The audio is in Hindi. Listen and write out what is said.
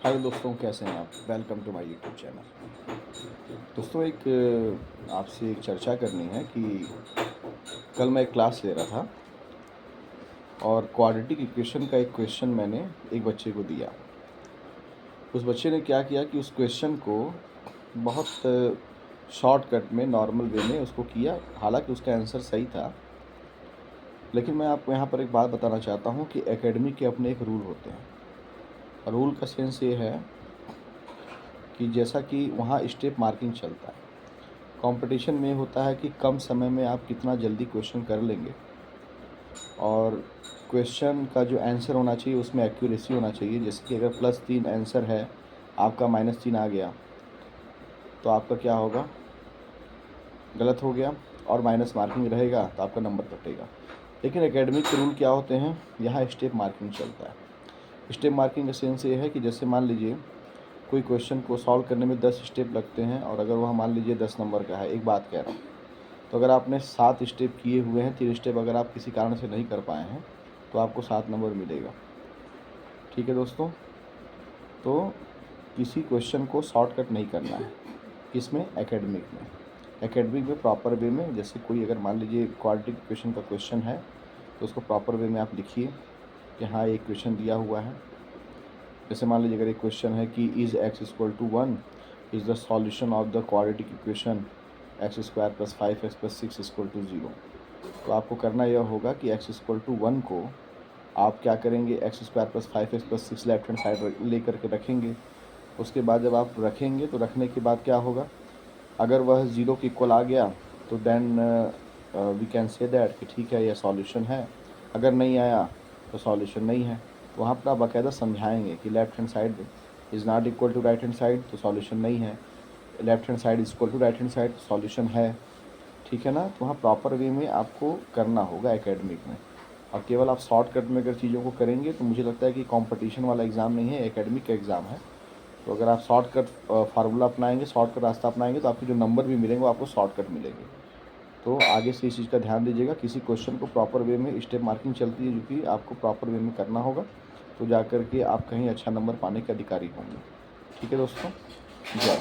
हाय दोस्तों, कैसे हैं आप? Welcome to my YouTube channel. दोस्तों, एक आपसे एक चर्चा करनी है कि कल मैं एक क्लास ले रहा था और क्वाड्रेटिक इक्वेशन का एक क्वेश्चन मैंने एक बच्चे को दिया। उस बच्चे ने क्या किया कि उस क्वेश्चन को बहुत शॉर्टकट में नॉर्मल वे में उसको किया। हालांकि उसका आंसर सही था, लेकिन मैं आपको यहाँ पर एक बात बताना चाहता हूँ कि एकेडमिक के अपने एक रूल होते हैं। रूल का सेंस ये है कि जैसा कि वहाँ स्टेप मार्किंग चलता है। कंपटीशन में होता है कि कम समय में आप कितना जल्दी क्वेश्चन कर लेंगे, और क्वेश्चन का जो आंसर होना चाहिए उसमें एक्यूरेसी होना चाहिए। जैसे कि अगर +3 आंसर है, आपका -3 आ गया तो आपका क्या होगा? गलत हो गया, और माइनस मार्किंग रहेगा तो आपका नंबर कटेगा। लेकिन एकेडमिक के रूल क्या होते हैं? यहाँ स्टेप मार्किंग चलता है। स्टेप मार्किंग का सेंस ये है कि जैसे मान लीजिए कोई क्वेश्चन को सॉल्व करने में 10 स्टेप लगते हैं, और अगर वह मान लीजिए 10 नंबर का है, एक बात कह रहा हूँ, तो अगर आपने 7 स्टेप किए हुए हैं, 3 स्टेप अगर आप किसी कारण से नहीं कर पाए हैं तो आपको 7 नंबर मिलेगा। ठीक है दोस्तों, तो किसी क्वेश्चन को शॉर्टकट नहीं करना है। किसमें? एकेडमिक में। एकेडमिक में प्रॉपर वे में, जैसे कोई अगर मान लीजिए क्वाड्रेटिक इक्वेशन का क्वेश्चन है तो उसको प्रॉपर वे में आप लिखिए कि हाँ, एक क्वेश्चन दिया हुआ है। जैसे मान लीजिए अगर एक क्वेश्चन है कि is x=1 is the solution of the quadratic equation x² + 5x + 6 = 0। तो आपको करना यह होगा कि x=1 को आप क्या करेंगे, x² + 5x + 6 left hand side लेकर के रखेंगे। उसके बाद जब आप रखेंगे तो रखने के बाद क्या होगा, अगर वह 0 के इक्वल आ गया तो then we can say that कि ठीक है, यह सॉल्यूशन है। अगर नहीं आया तो सॉल्यूशन नहीं है। तो वहाँ पर आप बाकायदा समझाएंगे कि left hand side is not equal to right hand side, तो सॉल्यूशन नहीं है। Left hand side is equal to right hand side, तो सॉल्यूशन है। ठीक है ना? तो वहाँ प्रॉपर वे में आपको करना होगा एकेडमिक में। और केवल आप शॉर्टकट में अगर चीज़ों को करेंगे तो मुझे लगता है कि कंपटीशन वाला एग्ज़ाम नहीं है, एकेडमिक का एग्ज़ाम है। तो अगर आप शॉर्टकट फार्मूला अपनाएंगे, शॉर्टकट रास्ता अपनाएंगे, तो आपके जो नंबर भी मिलेंगे वो आपको शॉर्टकट मिलेंगे। तो आगे से इस चीज़ का ध्यान दीजिएगा, किसी क्वेश्चन को प्रॉपर वे में स्टेप मार्किंग चलती है जो कि आपको प्रॉपर वे में करना होगा, तो जा कर के आप कहीं अच्छा नंबर पाने के अधिकारी होंगे। ठीक है दोस्तों, जय।